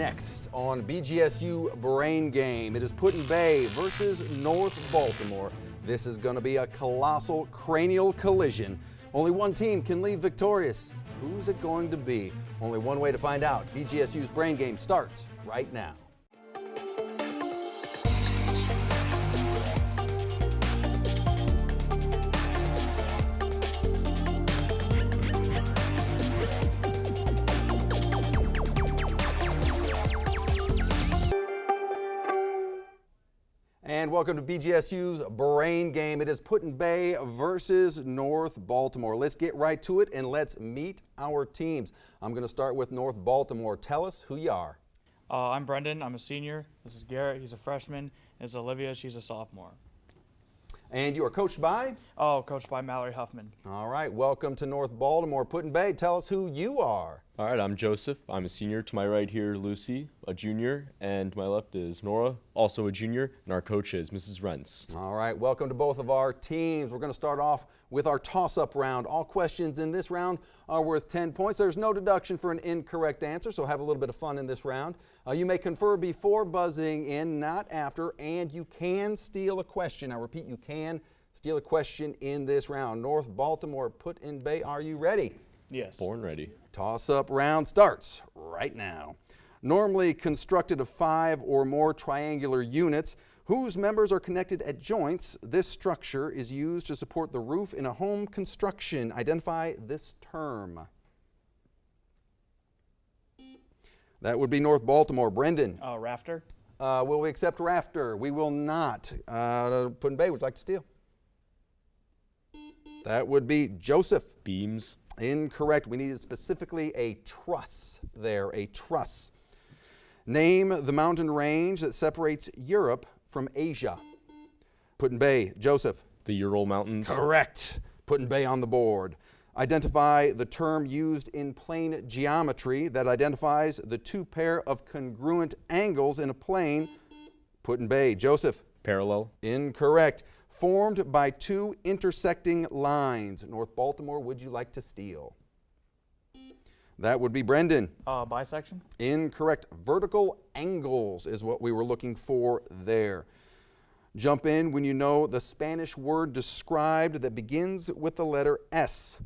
next on BGSU Brain Game. It is Put-in-Bay versus North Baltimore. This is going to be a colossal cranial collision. Only one team can leave victorious. Who's it going to be? Only one way to find out. BGSU's Brain Game starts right now. And welcome to BGSU's Brain Game. It is Put-in-Bay versus North Baltimore. Let's get right to it and let's meet our teams. I'm going to start with North Baltimore. Tell us who you are. I'm Brendan. I'm a senior. This is Garrett. He's a freshman. This is Olivia. She's a sophomore. And you are coached by? Coached by Mallory Huffman. All right. Welcome to North Baltimore. Put-in-Bay, tell us who you are. All right, I'm Joseph. I'm a senior. To my right here, Lucy, a junior, and to my left is Nora, also a junior, and our coach is Mrs. Rentz. All right, welcome to both of our teams. We're going to start off with our toss-up round. All questions in this round are worth 10 points. There's no deduction for an incorrect answer, so have a little bit of fun in this round. You may confer before buzzing in, not after, and you can steal a question. I repeat, you can steal a question in this round. North Baltimore, Put-in-Bay, are you ready? Yes. Born ready. Toss-up round starts right now. Normally constructed of 5 or more triangular units whose members are connected at joints, this structure is used to support the roof in a home construction. Identify this term. That would be North Baltimore. Brendan. Rafter. Will we accept rafter? We will not. Put-in-Bay, would you like to steal? That would be Joseph. Beams. Incorrect. We needed specifically a truss there, a truss. Name the mountain range that separates Europe from Asia. Put-in-Bay, Joseph. The Ural Mountains. Correct. Put-in-Bay on the board. Identify the term used in plane geometry that identifies the two pair of congruent angles in a plane. Put-in-Bay, Joseph. Parallel. Incorrect. Formed by two intersecting lines. North Baltimore, would you like to steal? That would be Brendan. Bisection. Incorrect. Vertical angles is what we were looking for there. Jump in when you know the Spanish word described that begins with the letter S,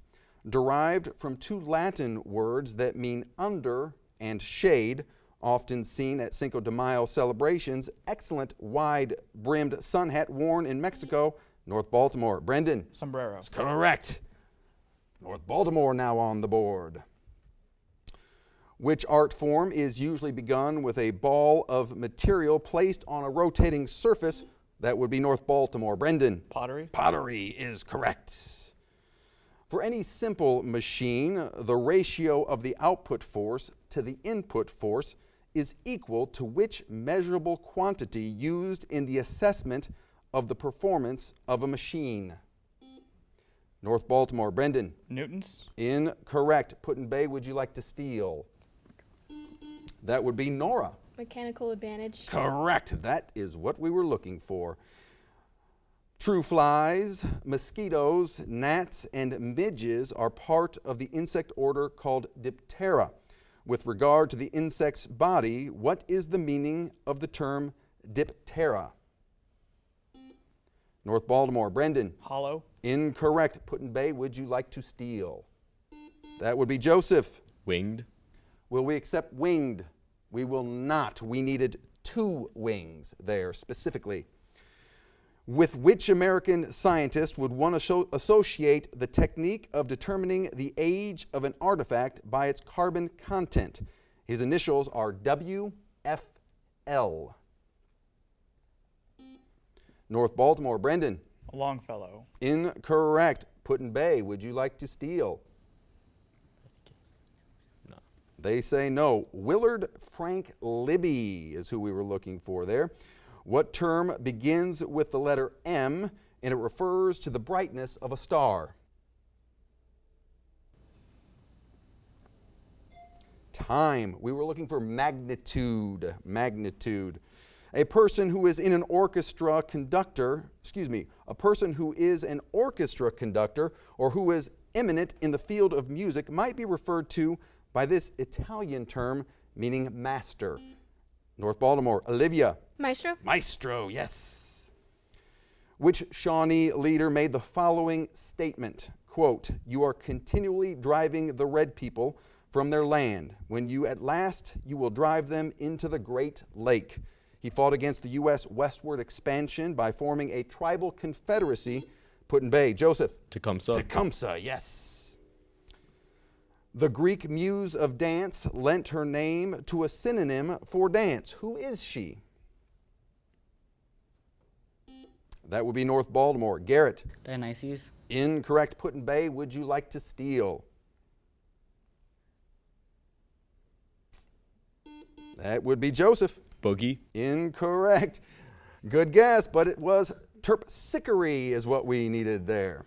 derived from two Latin words that mean under and shade, often seen at Cinco de Mayo celebrations. Excellent wide-brimmed sun hat worn in Mexico. North Baltimore. Brendan. Sombrero. That's correct. North Baltimore now on the board. Which art form is usually begun with a ball of material placed on a rotating surface? That would be North Baltimore. Brendan. Pottery. Pottery is correct. For any simple machine, the ratio of the output force to the input force is equal to which measurable quantity used in the assessment of the performance of a machine? North Baltimore. Brendan. Newtons. Incorrect. Put-in-Bay, would you like to steal? That would be Nora. Mechanical advantage. Correct. That is what we were looking for. True flies, mosquitoes, gnats, and midges are part of the insect order called Diptera. With regard to the insect's body, what is the meaning of the term Diptera? North Baltimore. Brendan. Hollow. Incorrect. Put-in-Bay, would you like to steal? That would be Joseph. Winged. Will we accept winged? We will not. We needed 2 wings there specifically. With which American scientist would one associate the technique of determining the age of an artifact by its carbon content? His initials are WFL. North Baltimore. Brendan. Longfellow. Incorrect. Put-in-Bay, would you like to steal? No. They say no. Willard Frank Libby is who we were looking for there. What term begins with the letter M and it refers to the brightness of a star? Time. We were looking for magnitude. Magnitude. A person who is an orchestra conductor or who is eminent in the field of music might be referred to by this Italian term meaning master. North Baltimore, Olivia. Maestro. Maestro, yes. Which Shawnee leader made the following statement? Quote, "You are continually driving the red people from their land. When you at last, you will drive them into the Great Lake." He fought against the U.S. westward expansion by forming a tribal confederacy, Put-in-Bay. Joseph. Tecumseh. Tecumseh, yes. The Greek muse of dance lent her name to a synonym for dance. Who is she? That would be North Baltimore. Garrett. Dionysius. Incorrect. Put-in-Bay. Would you like to steal? That would be Joseph. Boogie. Incorrect. Good guess, but it was terpsichore is what we needed there.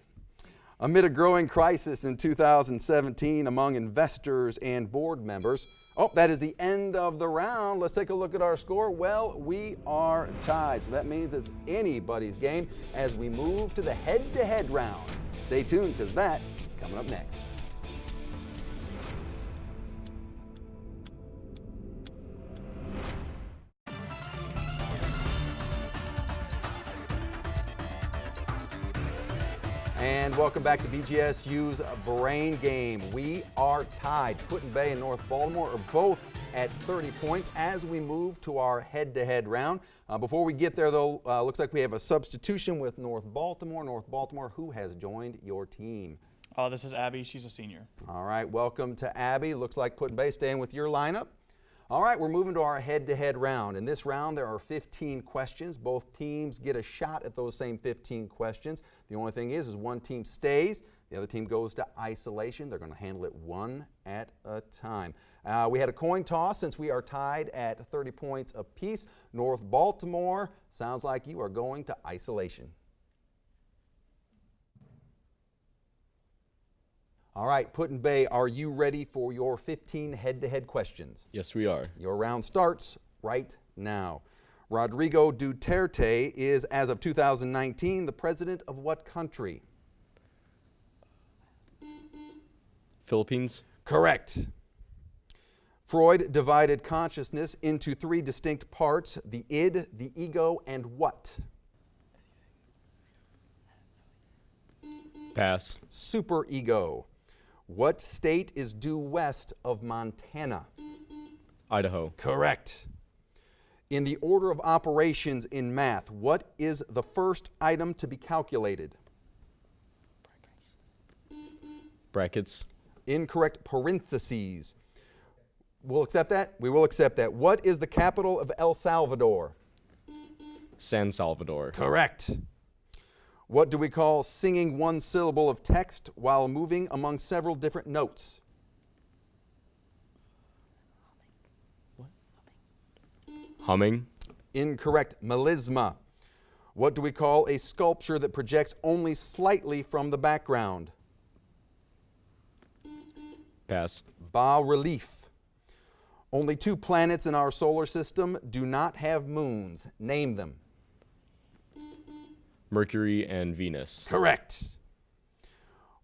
Amid a growing crisis in 2017 among investors and board members. Oh, that is the end of the round. Let's take a look at our score. Well, we are tied, so that means it's anybody's game as we move to the head-to-head round. Stay tuned, because that is coming up next. And welcome back to BGSU's Brain Game. We are tied. Put-in-Bay and North Baltimore are both at 30 points as we move to our head-to-head round. Before we get there, though, looks like we have a substitution with North Baltimore. North Baltimore, who has joined your team? This is Abby. She's a senior. All right, welcome to Abby. Looks like Put-in-Bay staying with your lineup. All right, we're moving to our head-to-head round. In this round, there are 15 questions. Both teams get a shot at those same 15 questions. The only thing is one team stays, the other team goes to isolation. They're going to handle it one at a time. We had a coin toss since we are tied at 30 points apiece. North Baltimore, sounds like you are going to isolation. All right, Put-in-Bay, are you ready for your 15 head-to-head questions? Yes, we are. Your round starts right now. Rodrigo Duterte is, as of 2019, the president of what country? Philippines. Correct. Freud divided consciousness into three distinct parts: the id, the ego, and what? Pass. Superego. What state is due west of Montana? Idaho. Correct. In the order of operations in math, what is the first item to be calculated? Brackets. Incorrect. Parentheses. We'll accept that? We will accept that. What is the capital of El Salvador? San Salvador. Correct. What do we call singing one syllable of text while moving among several different notes? Humming. Incorrect. Melisma. What do we call a sculpture that projects only slightly from the background? Pass. Bas-relief. Only two planets in our solar system do not have moons. Name them. Mercury and Venus. Correct.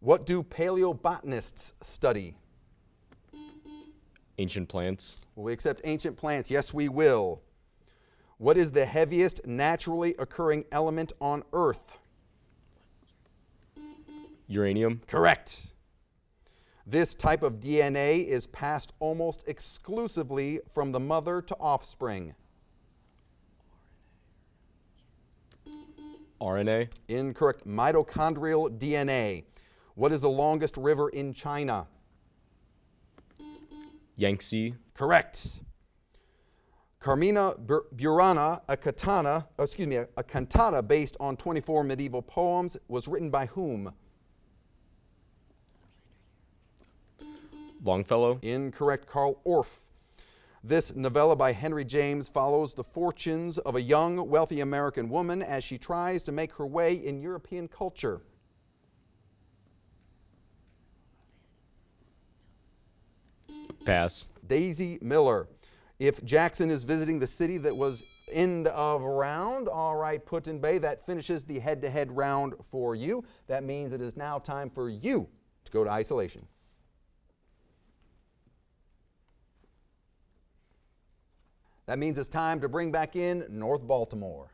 What do paleobotanists study? Ancient plants. Will we accept ancient plants? Yes, we will. What is the heaviest naturally occurring element on Earth? Uranium. Correct. This type of DNA is passed almost exclusively from the mother to offspring. RNA. Incorrect. Mitochondrial DNA. What is the longest river in China? Yangtze. Correct. Carmina Burana, a cantata based on 24 medieval poems, was written by whom? Longfellow. Incorrect. Carl Orff. This novella by Henry James follows the fortunes of a young, wealthy American woman as she tries to make her way in European culture. Pass. Daisy Miller. If Jackson is visiting the city that was end of round, all right, Put-in-Bay, that finishes the head-to-head round for you. That means it is now time for you to go to isolation. That means it's time to bring back in North Baltimore.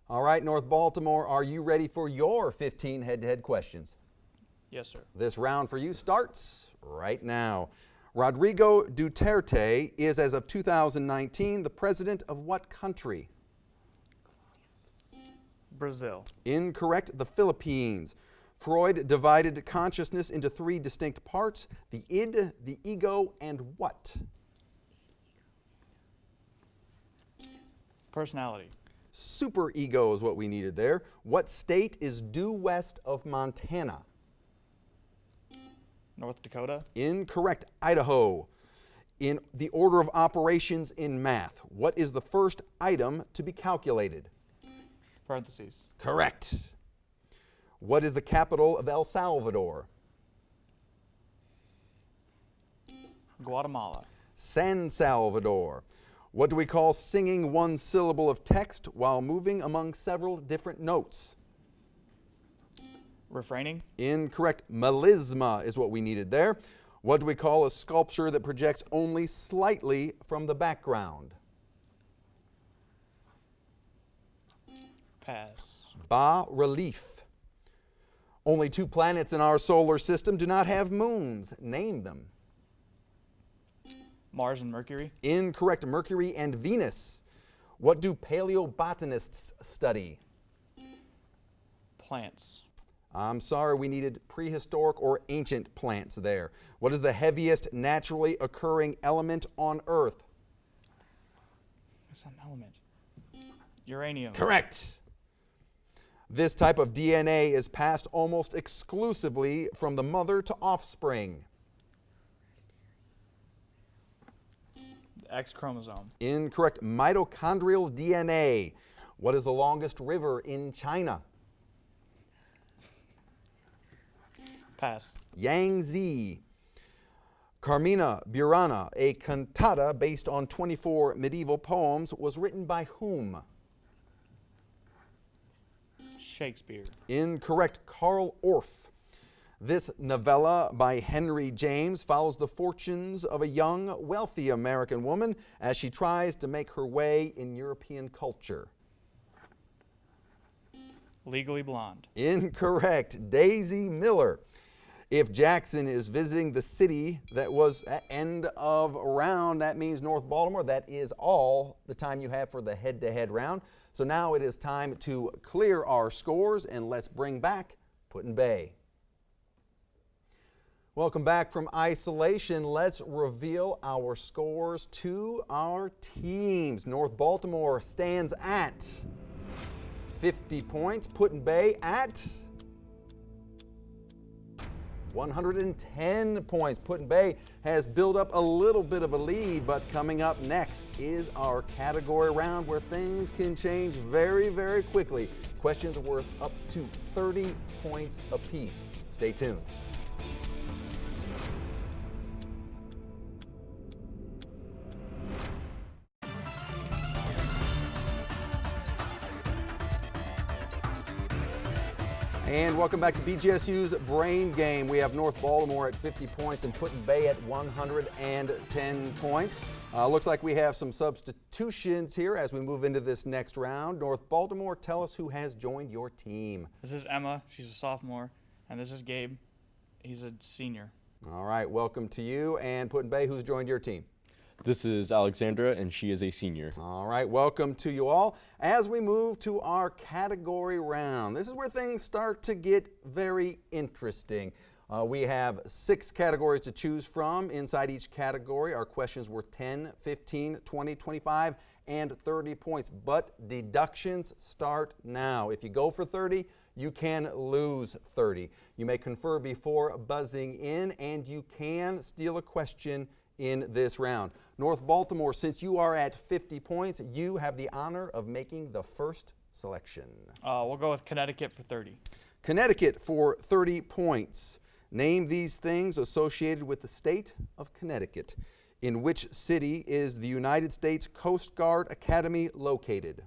All right, North Baltimore, are you ready for your 15 head-to-head questions? Yes, sir. This round for you starts right now. Rodrigo Duterte is, as of 2019, the president of what country? Brazil. Incorrect. The Philippines. Freud divided consciousness into 3 distinct parts: the id, the ego, and what? Personality. Superego is what we needed there. What state is due west of Montana? North Dakota. Incorrect. Idaho. In the order of operations in math, what is the first item to be calculated? Parentheses. Correct. What is the capital of El Salvador? Guatemala. San Salvador. What do we call singing one syllable of text while moving among several different notes? Refraining. Incorrect. Melisma is what we needed there. What do we call a sculpture that projects only slightly from the background? Pass. Bas-relief. Only 2 planets in our solar system do not have moons. Name them. Mars and Mercury. Incorrect. Mercury and Venus. What do paleobotanists study? Plants. I'm sorry, we needed prehistoric or ancient plants there. What is the heaviest naturally occurring element on Earth? It's an element. Uranium. Correct. This type of DNA is passed almost exclusively from the mother to offspring. X chromosome. Incorrect. Mitochondrial DNA. What is the longest river in China? Pass. Yangtze. Carmina Burana, a cantata based on 24 medieval poems, was written by whom? Shakespeare. Incorrect. Karl Orff. This novella by Henry James follows the fortunes of a young, wealthy American woman as she tries to make her way in European culture. Legally Blonde. Incorrect. Daisy Miller. If Jackson is visiting the city that was at end of round, that means North Baltimore. That is all the time you have for the head-to-head round. So now it is time to clear our scores, and let's bring back Put-in-Bay. Welcome back from isolation. Let's reveal our scores to our teams. North Baltimore stands at 50 points. Put-in-Bay at 110 points. Put-in-Bay has built up a little bit of a lead, but coming up next is our category round where things can change very, very quickly. Questions are worth up to 30 points apiece. Stay tuned. And welcome back to BGSU's Brain Game. We have North Baltimore at 50 points and Put-in-Bay at 110 points. Looks like we have some substitutions here as we move into this next round. North Baltimore, tell us who has joined your team. This is Emma. She's a sophomore. And this is Gabe. He's a senior. All right, welcome to you. And Put-in-Bay, who's joined your team? This is Alexandra, and she is a senior. All right, welcome to you all. As we move to our category round, this is where things start to get very interesting. We have 6 categories to choose from. Inside each category are questions worth 10, 15, 20, 25, and 30 points. But deductions start now. If you go for 30, you can lose 30. You may confer before buzzing in, and you can steal a question in this round. North Baltimore, since you are at 50 points, you have the honor of making the first selection. We'll go with Connecticut for 30. Connecticut for 30 points. Name these things associated with the state of Connecticut. In which city is the United States Coast Guard Academy located?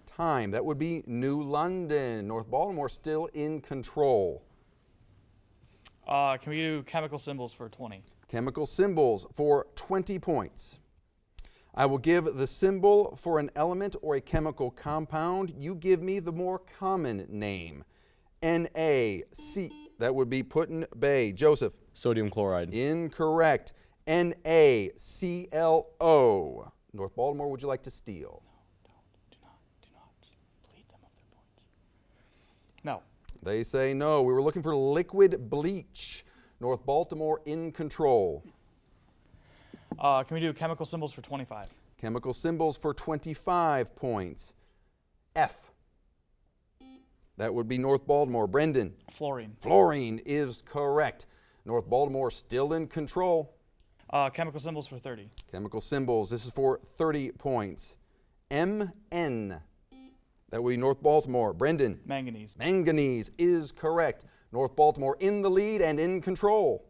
Time. That would be New London. North Baltimore still in control. Can we do chemical symbols for 20? Chemical symbols for 20 points. I will give the symbol for an element or a chemical compound. You give me the more common name. NaC, that would be Put-in-Bay. Joseph? Sodium chloride. Incorrect. NaClO. North Baltimore, would you like to steal? Do not bleed them of their points. No. They say no. We were looking for liquid bleach. North Baltimore in control. Can we do chemical symbols for 25? Chemical symbols for 25 points. F. That would be North Baltimore. Brendan? Fluorine. Fluorine is correct. North Baltimore still in control. Chemical symbols for 30. Chemical symbols. This is for 30 points. Mn. That would be North Baltimore. Brendan? Manganese. Manganese is correct. North Baltimore in the lead and in control.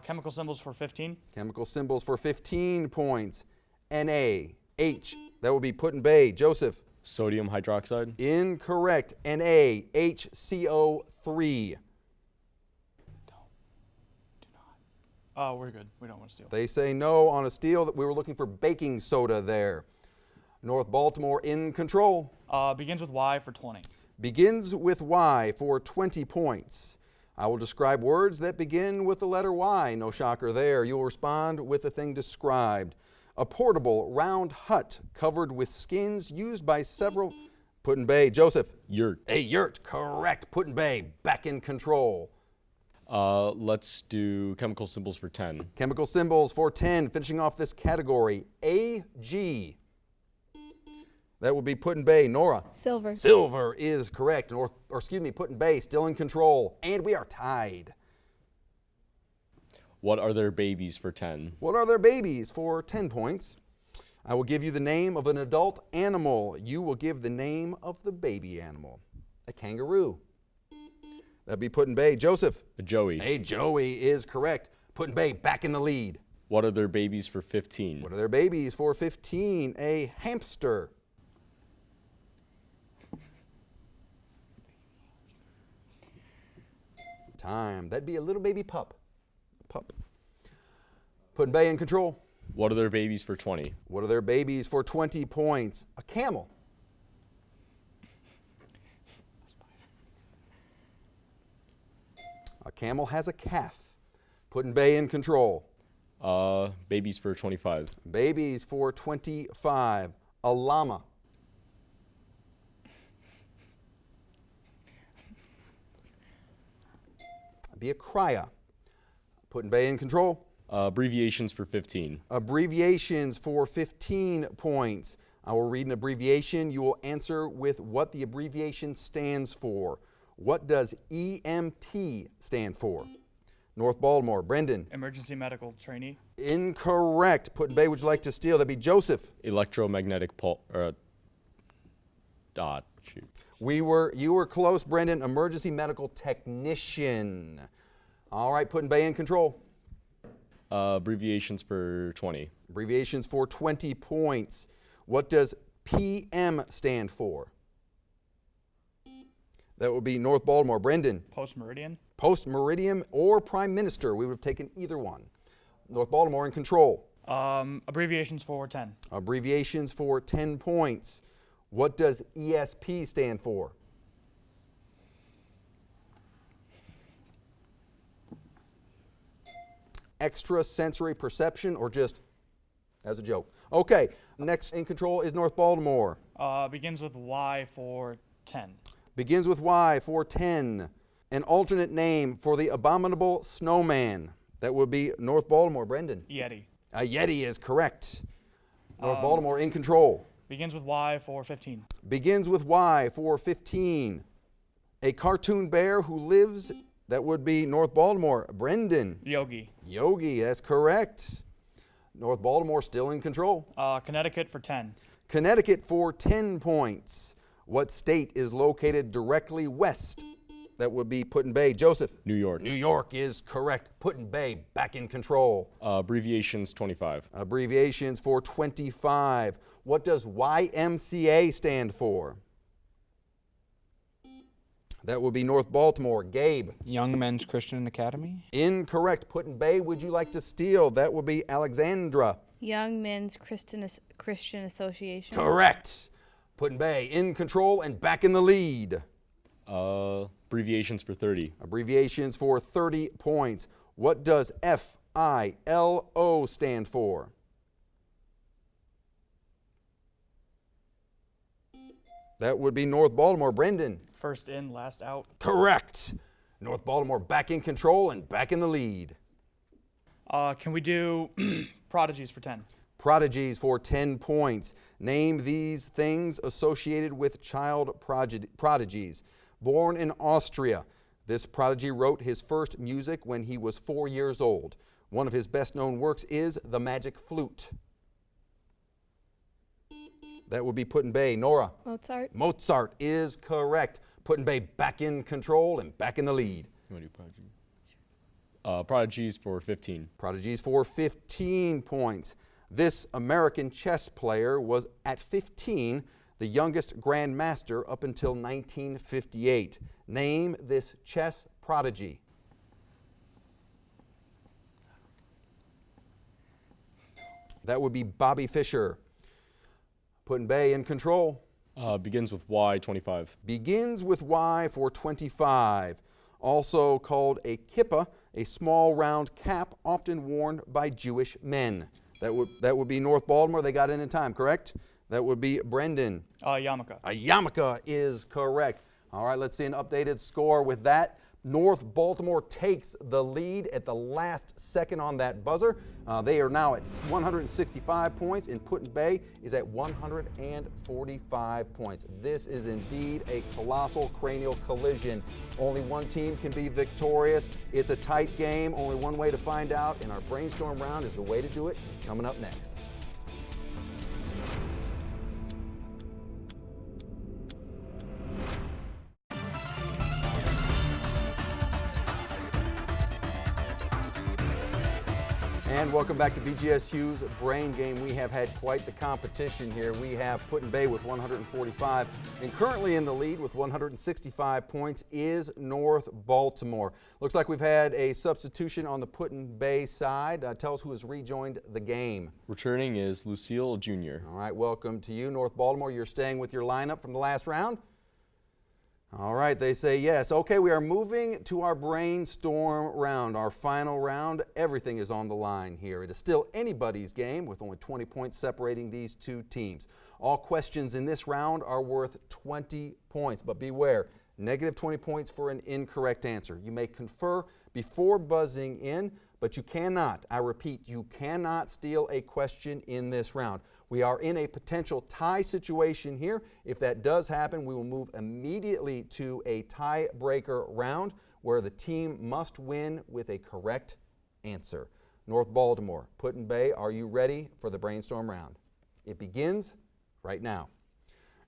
Chemical symbols for 15. Chemical symbols for 15 points. NaH. That would be Put-in-Bay. Joseph? Sodium hydroxide. Incorrect. NaHCO3. We're good. We don't want to steal. They say no on a steal. That we were looking for baking soda there. North Baltimore in control. Begins with Y for 20. Begins with Y for 20 points. I will describe words that begin with the letter Y. No shocker there. You will respond with the thing described. A portable round hut covered with skins used by several. Put-in-Bay. Joseph? Yurt. A yurt. Correct. Put-in-Bay back in control. Let's do chemical symbols for 10. Chemical symbols for 10. Finishing off this category. Ag. That would be Put-in-Bay. Nora? Silver. Silver is correct. Put-in-Bay still in control. And we are tied. What are their babies for 10? What are their babies for 10 points? I will give you the name of an adult animal. You will give the name of the baby animal. A kangaroo. That'd be Put-in-Bay. Joseph? A joey. A joey is correct. Put-in-Bay back in the lead. What are their babies for 15? What are their babies for 15? A hamster. Time. That'd be a little baby pup. Pup. Put-in-Bay in control. What are their babies for 20? What are their babies for 20 points? A camel. A camel has a calf. Put-in-Bay in control. Babies for 25. Babies for 25. A llama. Be a crya. Put-in-Bay in control. Abbreviations for 15. Abbreviations for 15 points. I will read an abbreviation. You will answer with what the abbreviation stands for. What does EMT stand for? North Baltimore. Brendan? Emergency medical trainee. Incorrect. Put-in-Bay, would you like to steal? That'd be Joseph. Electromagnetic pulse. Shoot. You were close, Brendan. Emergency medical technician. All right, Put-in-Bay in control. Abbreviations for 20. Abbreviations for 20 points. What does PM stand for? That would be North Baltimore. Brendan? Post-meridian. Post-meridian or Prime Minister. We would have taken either one. North Baltimore in control. Abbreviations for 10. Abbreviations for 10 points. What does ESP stand for? Extrasensory perception, or just as a joke? Okay, next in control is North Baltimore. Begins with Y for 10. Begins with Y for 10. An alternate name for the abominable snowman. That would be North Baltimore. Brendan? Yeti. A Yeti is correct. North Baltimore in control. Begins with Y for 15. Begins with Y for 15. A cartoon bear who lives, that would be North Baltimore. Brendan? Yogi. Yogi, that's correct. North Baltimore still in control. Connecticut for 10. Connecticut for 10 points. What state is located directly west? That would be Put-in-Bay. Joseph? New York. New York is correct. Put-in-Bay back in control. Abbreviations 25. Abbreviations for 25. What does YMCA stand for? That would be North Baltimore. Gabe. Young Men's Christian Academy. Incorrect. Put in Bay, would you like to steal? That would be Alexandra. Young Men's Christian Association. Correct. Put in Bay, in control and back in the lead. Abbreviations for 30. Abbreviations for 30 points. What does FILO stand for? That would be North Baltimore. Brendan. First in, last out. Correct. North Baltimore back in control and back in the lead. Can we do prodigies for 10? Prodigies for 10 points. Name these things associated with child prodigies. Born in Austria, this prodigy wrote his first music when he was 4 years old. One of his best-known works is The Magic Flute. That would be Put in Bay. Nora. Mozart. Mozart is correct. Put in Bay back in control and back in the lead. You want to do prodigy? Prodigies for 15. Prodigies for 15 points. This American chess player was, at 15, the youngest grandmaster up until 1958. Name this chess prodigy. That would be Bobby Fischer. Put in Bay in control. Begins with Y, 25. Begins with Y for 25. Also called a kippah, a small round cap often worn by Jewish men. That would be North Baltimore. They got in time, correct? That would be Brendan. Yarmulke. A yarmulke is correct. All right, let's see an updated score with that. North Baltimore takes the lead at the last second on that buzzer. They are now at 165 points, and Put in Bay is at 145 points. This is indeed a colossal cranial collision. Only one team can be victorious. It's a tight game. Only one way to find out, and our brainstorm round is the way to do it. It's coming up next. And welcome back to BGSU's Brain Game. We have had quite the competition here. We have Put in Bay with 145, and currently in the lead with 165 points is North Baltimore. Looks like we've had a substitution on the Put in Bay side. Tell us who has rejoined the game. Returning is Lucille Jr. All right, welcome to you, North Baltimore. You're staying with your lineup from the last round? All right, they say yes. Okay, we are moving to our brainstorm round, our final round. Everything is on the line here. It is still anybody's game with only 20 points separating these two teams. All questions in this round are worth 20 points, but beware, negative 20 points for an incorrect answer. You may confer before buzzing in, but you cannot, I repeat, you cannot steal a question in this round. We are in a potential tie situation here. If that does happen, we will move immediately to a tiebreaker round where the team must win with a correct answer. North Baltimore, Put in Bay, are you ready for the brainstorm round? It begins right now.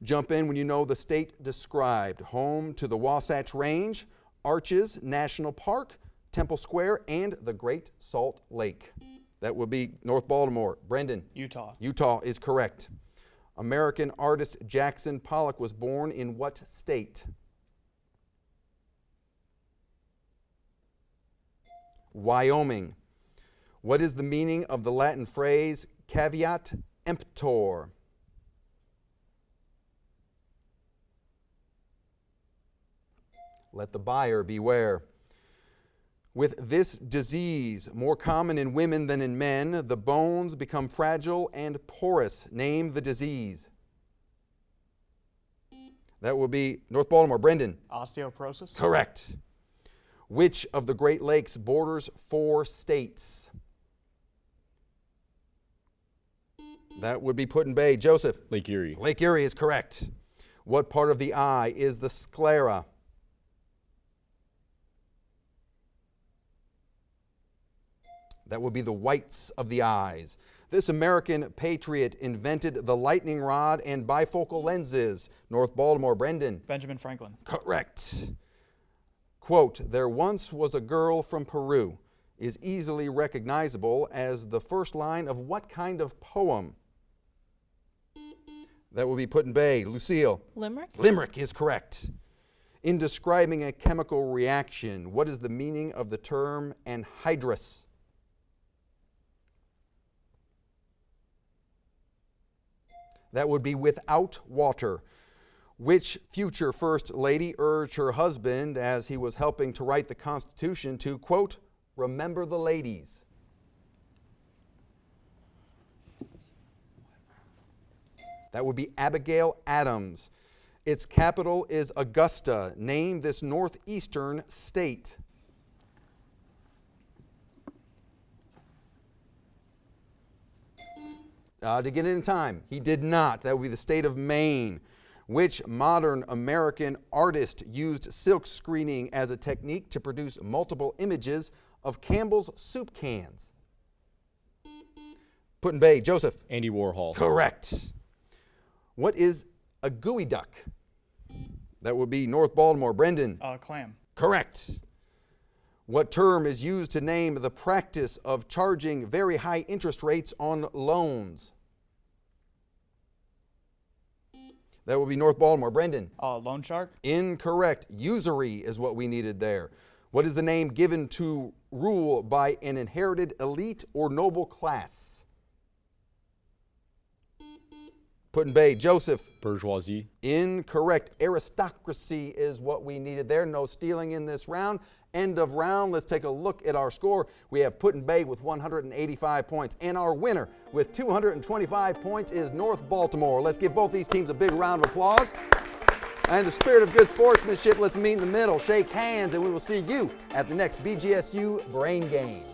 Jump in when you know the state described. Home to the Wasatch Range, Arches National Park, Temple Square, and the Great Salt Lake. That would be North Baltimore. Brendan. Utah. Utah is correct. American artist Jackson Pollock was born in what state? Wyoming. What is the meaning of the Latin phrase caveat emptor? Let the buyer beware. With this disease, more common in women than in men, the bones become fragile and porous. Name the disease. That will be North Baltimore. Brendan. Osteoporosis. Correct. Which of the Great Lakes borders 4 states? That would be Put in Bay. Joseph. Lake Erie. Lake Erie is correct. What part of the eye is the sclera? That would be the whites of the eyes. This American patriot invented the lightning rod and bifocal lenses. North Baltimore. Brendan. Benjamin Franklin. Correct. Quote, there once was a girl from Peru is easily recognizable as the first line of what kind of poem? That would be Put in Bay. Lucille. Limerick. Limerick is correct. In describing a chemical reaction, what is the meaning of the term anhydrous? That would be without water. Which future First Lady urged her husband, as he was helping to write the Constitution, to, quote, remember the ladies? That would be Abigail Adams. Its capital is Augusta. Name this northeastern state. To get it in time, he did not. That would be the state of Maine. Which modern American artist used silk screening as a technique to produce multiple images of Campbell's soup cans? Put-in-Bay, Joseph. Andy Warhol. Correct. What is a gooey duck? That would be North Baltimore, Brendan. Clam. Correct. What term is used to name the practice of charging very high interest rates on loans? That would be North Baltimore, Brendan. Loan shark. Incorrect. Usury is what we needed there. What is the name given to rule by an inherited elite or noble class? Put-in-Bay, Joseph. Bourgeoisie. Incorrect. Aristocracy is what we needed there. No stealing in this round. End of round. Let's take a look at our score. We have Put-in-Bay with 185 points. And our winner with 225 points is North Baltimore. Let's give both these teams a big round of applause. And in the spirit of good sportsmanship, let's meet in the middle, shake hands, and we will see you at the next BGSU Brain Game.